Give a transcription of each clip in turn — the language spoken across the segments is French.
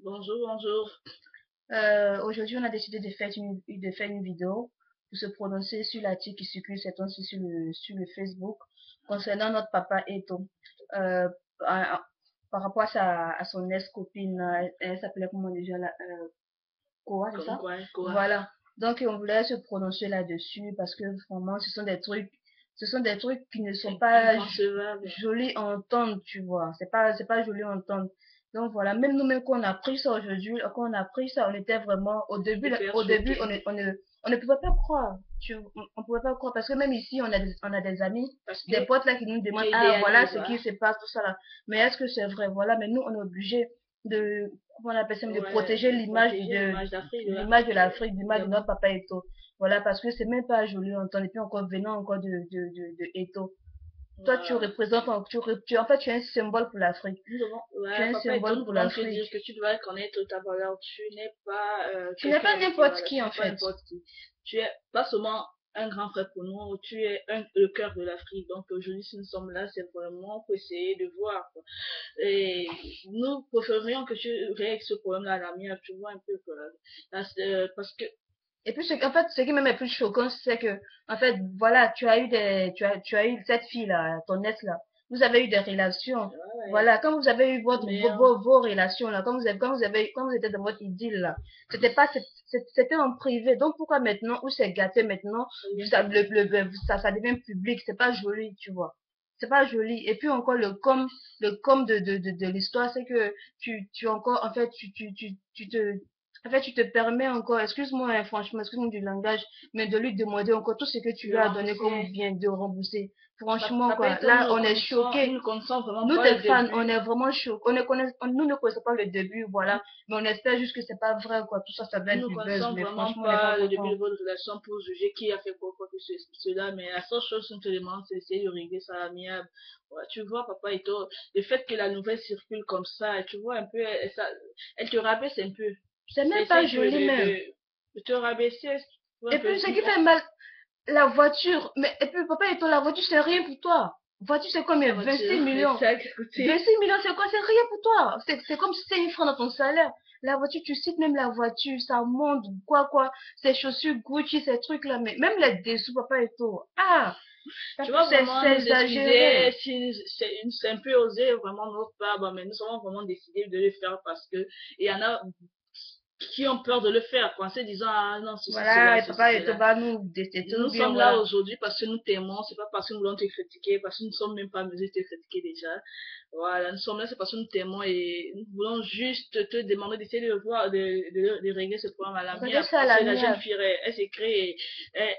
Bonjour, bonjour. Aujourd'hui, on a décidé de faire une vidéo pour se prononcer sur l'article qui circule ces temps-ci sur le Facebook concernant notre papa Eto. Euh, à- à- Par rapport à son ex-copine, elle s'appelait comment déjà là, Koa, c'est Comme ça? quoi, quoi? Voilà. Donc, on voulait se prononcer là-dessus parce que vraiment, ce sont des trucs qui ne sont pas Inconcevable. jolis à entendre, tu vois. C'est pas joli à entendre. Donc voilà, même nous-mêmes quand on a appris ça aujourd'hui, quand on a appris ça, on était vraiment, Hyper au début, choqué. on ne pouvait pas croire. On pouvait pas croire parce que même ici, on a des amis, Parce que des potes là qui nous demandent, tu ah voilà idéalises, ce hein. qui se passe, tout ça là. Mais est-ce que c'est vrai? Voilà, mais nous, on est obligé de, comment on appelle ça, de Ouais, protéger de protéger l'image d'Afrique, de l'image de l'Afrique, l'Afrique, l'image de vraiment. notre papa Eto. Voilà, parce que c'est même pas joli à entendre. Et puis encore venant encore de Eto. Toi, tu Voilà. représentes, en fait, tu es un symbole pour l'Afrique. Nous devons, Tu es ouais, un papa et toi, symbole nous pour devons te l'Afrique. dire que tu dois connaître ta valeur. Tu n'es pas Tu n'es pas quelqu'un avec qui, n'importe voilà, qui, tu en n'es pas fait. n'importe qui. Tu es pas seulement un grand frère pour nous, tu es le cœur de l'Afrique. Donc aujourd'hui, si nous sommes là, c'est vraiment pour essayer de voir, quoi. Et nous préférions que tu règles ce problème-là à l'amiable, tu vois un peu, quoi. Parce que, Et puis, en fait, ce qui même est plus choquant, c'est que, en fait, voilà, tu as eu cette fille-là, ton ex-là. Vous avez eu des relations. ouais, Voilà, quand vous avez eu mais on vos relations, là, quand vous étiez dans votre idylle, là, c'était pas, c'était en privé. Donc, pourquoi maintenant, où c'est gâté maintenant, devient ça, public. ça devient public, c'est pas joli, tu vois. C'est pas joli. Et puis encore, le com de l'histoire, c'est que tu encore, en fait, tu te, en fait, tu te permets encore, excuse-moi, hein, franchement, excuse-moi du langage, mais de lui demander encore tout ce que tu De lui as donné comme rembourser. bien de rembourser. Franchement, Papa quoi. et toi, Là, on est nous choqués. ne connaissons vraiment Nous, pas tes le fans, on début. est vraiment choqués. Nous ne connaissons pas le début, voilà. Mais on espère juste que c'est pas vrai, quoi. Tout ça, ça va Nous être ne du buzz. connaissons Mais vraiment franchement, on n'est pas pas le début de content. votre relation pour juger qui a fait quoi que cela, mais la seule chose qu'on te demande, c'est d'essayer de régler ça à l'amiable. Ouais, tu vois, papa et toi, le fait que la nouvelle circule comme ça, tu vois un peu, elle te rabaisse un peu. C'est Ça même pas essaie joli, même. de te rabaisser, tu vois un Et peu. puis, ce qui fait mal, la voiture. Mais, et puis, papa et toi, la voiture, c'est rien pour toi. Voiture, c'est La combien? voiture, 26 les millions. sacs à côté. 26 millions, c'est quoi? C'est rien pour toi. C'est comme si c'était une franc dans ton salaire. La voiture, tu cites même la voiture, ça monte, quoi. Ces chaussures Gucci, ces trucs-là. Mais même les dessous, papa et tout. Ah, Tu vas vraiment c'est nous exagéré. excuser si c'est un peu osé vraiment de notre part, bah, mais nous avons vraiment décidé de le faire parce que il y en a qui ont peur de le faire, quoi, en se disant, ah non, Voilà, et ceci, papa et tout, cela. va nous détester ou Nous bien, sommes là voilà. aujourd'hui parce que nous t'aimons, c'est pas parce que nous voulons te critiquer, parce que nous ne sommes même pas amusés de te critiquer déjà. Voilà, nous sommes là, c'est parce que nous t'aimons et nous voulons juste te demander d'essayer de voir, de régler ce problème à Regardez l'amiable. ça à Parce que la jeune l'amiable. fille, elle s'écrit, Elle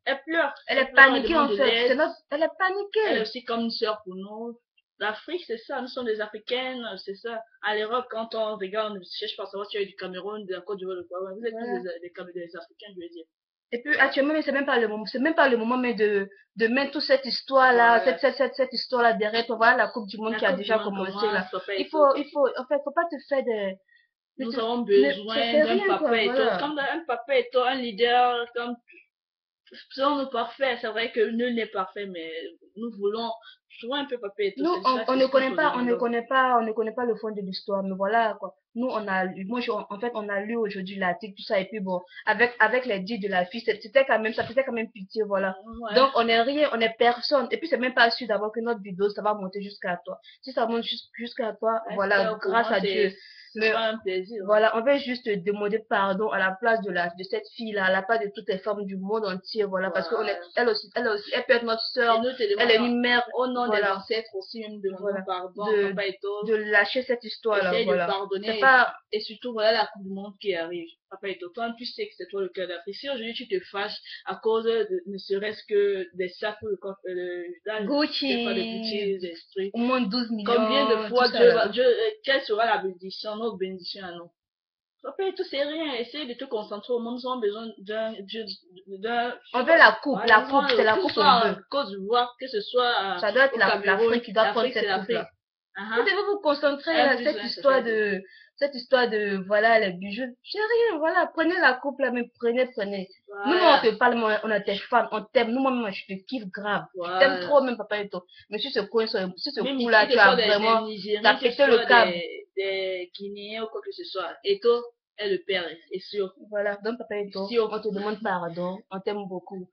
elle est pleure, elle paniquée, demande en de fait. l'aide. Elle est Elle est paniquée. aussi comme une sœur pour nous. L'Afrique, c'est ça, nous sommes des Africaines, c'est ça. À l'Europe, quand on regarde, on ne cherche pas à savoir si tu es du Cameroun, de la Côte d'Ivoire, de quoi. Vous êtes tous Voilà. des Africains, je veux dire. Et puis actuellement, mais c'est même pas le moment mais de mettre toute cette histoire-là, Voilà. cette histoire-là derrière toi. Voilà la Coupe du Monde La qui a Coupe du déjà Monde commencé là. commence, papa et tout. En fait, faut pas te faire des, Nous avons c'est besoin d'un rien quoi, papa et tout. voilà. Comme un papa et tout, un leader, comme selon nous parfait. C'est vrai que nul n'est parfait, mais nous voulons, tu vois un peu papa et tout. Nous, C'est ça, on c'est ne ce que nous connaît te pas, demandons. on ne connaît pas le fond de l'histoire, mais voilà quoi. Nous, on a lu, en fait, on a lu aujourd'hui l'article, tout ça, et puis bon, avec les dits de la fille, c'était quand même, ça faisait quand même pitié, voilà. Ouais. Donc, on est rien, on est personne, et puis c'est même pas sûr d'abord que notre vidéo, ça va monter jusqu'à toi. Si ça monte jusqu'à toi, voilà, J'espère pour grâce moi, à Dieu. ce Mais sera un plaisir. voilà, on veut juste demander pardon à la place de cette fille-là, à la place de toutes les femmes du monde entier, voilà, parce qu'on est, Voilà. elle aussi, elle peut être notre Et sœur, nous te elle est demandons, une mère, au nom des voilà, ancêtres aussi, nous demandons voilà, pardon, de, papa et tout. de lâcher cette histoire-là, Essaye de voilà. C'est pardonner pas, et surtout voilà la Coupe du Monde qui arrive. Papa et toi, tu sais que c'est toi le cœur d'Afrique. Si aujourd'hui tu te fâches à cause de ne serait-ce que des sacs ou là, des fois des Gucci, boutiques, des trucs, au moins 12 combien de millions, tout fois ça là. quelle sera la bénédiction, notre bénédiction à nous? Papa et tout, c'est rien. Essaye de te concentrer au monde. Nous avons besoin On veut voilà, nous c'est avons, la que ce coupe on soit en veut. Côte d'Ivoire, que ce soit Ça doit être au Cameroun, l'Afrique qui doit prendre l'Afrique, c'est cette l'Afrique. coupe-là. Vous Uh-huh. devez vous concentrer Un là, plus un, ça fait deux. cette histoire de, voilà, les bijoux. C'est rien, voilà, prenez la coupe là, mais prenez. Nous, on Voilà. te parle, mais on a tes fans, on t'aime. Nous, moi, je te kiffe grave. Je t'aime Voilà. trop, même papa et tout. Mais sur ce Même coup ici, là, que ce tu as soit vraiment, des t'as Nigériens, que ce pété le soit câble. des Guinéens ou quoi que ce soit. Eto est le père, est sûr. Voilà, donc papa Eto, Sûr. on te demande pardon, on t'aime beaucoup.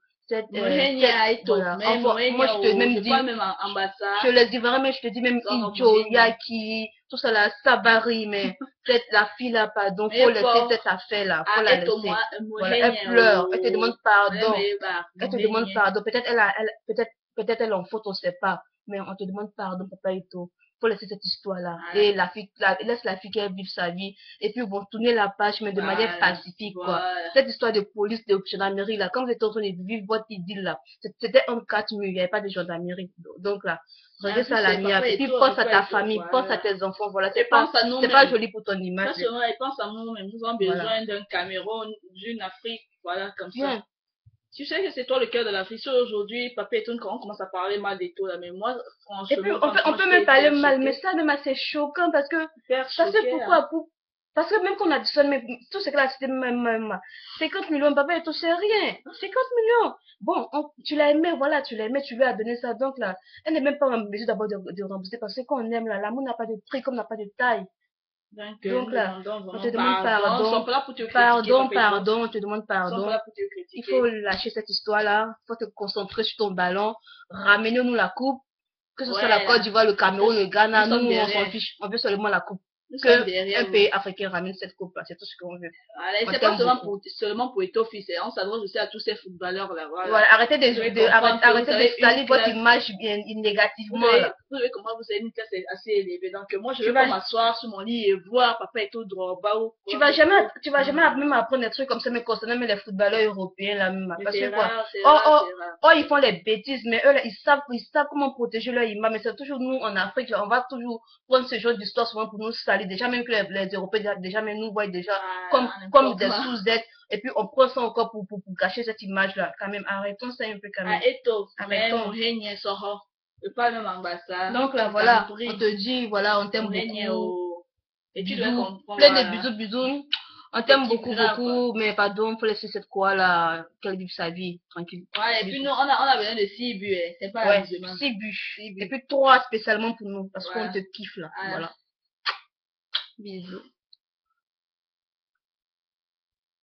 Mohenia Eto, Voilà, mais moi Mohenia, je te même je dis, crois même en ambassade. je le dis vraiment, je te dis même Sans Ijo, Mohenia. Yaki, tout ça là, Sabari, mais peut-être la fille là, pardon, faut Mais laisser pour cette affaire là, faut ah, la Eto, laisser. Voilà, elle Mohenia, pleure, elle te demande pardon, elle te demande Mohenia. pardon, peut-être peut-être elle en faute, on sait pas, mais on te demande pardon, papa Eto. Faut laisser cette histoire-là. Voilà. Et la fille, laisse la fille qu'elle vive sa vie. Et puis, bon, tourner la page, mais de manière pacifique, quoi. Voilà. Cette histoire de police, de gendarmerie, là, quand vous êtes en train de vivre votre idylle, là, c'était en 4 murs, il n'y avait pas de gendarmerie. Donc, là, regarde ça à la mienne. Et puis, pense à ta famille, pense à tes enfants, voilà. C'est pas joli pour ton image. Pas seulement, et pense à nous-mêmes. Nous avons besoin d'un Cameroun, d'une Afrique, voilà, comme ça. Tu sais que c'est toi le cœur de l'Afrique. Si aujourd'hui, papa et tout, quand on commence à parler mal des taux, là, mais moi, franchement. Et puis, on peut même parler mal, mais ça, même assez choquant parce que, pourquoi? Parce que même qu'on additionne, mais tout ce que là, c'était même 50 millions, papa et tout, c'est rien. 50 millions. Bon, tu l'as aimé, voilà, tu l'as aimé, tu lui as donné ça. Donc là, elle n'est même pas en mesure d'abord de rembourser parce que quand on aime là, l'amour n'a pas de prix comme n'a pas de taille. Donc là, on te demande pardon, on te demande pardon. Il faut lâcher cette histoire-là, il faut te concentrer sur ton ballon, ramenez-nous la coupe, que ce soit la Côte d'Ivoire, le Cameroun, le Ghana, nous on s'en fiche, on veut seulement la coupe. Un pays africain ramène cette coupe-là, c'est tout ce qu'on veut. C'est pas seulement pour Etofi, on s'adresse aussi à tous ces footballeurs-là. Voilà, arrêtez de salir votre image négativement. Vous savez comment vous avez une classe assez élevée. Donc moi, je vais pas m'asseoir sur mon lit et voir papa et tout Drogba. Tu vas jamais même apprendre des trucs comme ça, mais concernant les footballeurs européens là même. Parce que quoi, ils font les bêtises, mais eux là, ils savent comment protéger leur image. Mais c'est toujours nous en Afrique, là, on va toujours prendre ce genre d'histoire souvent pour nous salir. Déjà même que les Européens, déjà même nous voient déjà comme des sous-êtres. Et puis on prend ça encore pour gâcher cette image-là. Quand même, arrêtons ça un peu quand même. Arrêtons. Pas même ambassade. Donc là, voilà, on te dit, voilà, on t'aime beaucoup. Et tu dois comprendre. Plein de bisous. On t'aime beaucoup, mais pardon, faut laisser cette quoi là, qu'elle vive sa vie, tranquille. Ouais, et puis nous, on a besoin de 6 buts, c'est pas la 6 buts. Et puis 3 spécialement pour nous, parce qu'on te kiffe là. Voilà. Bisous.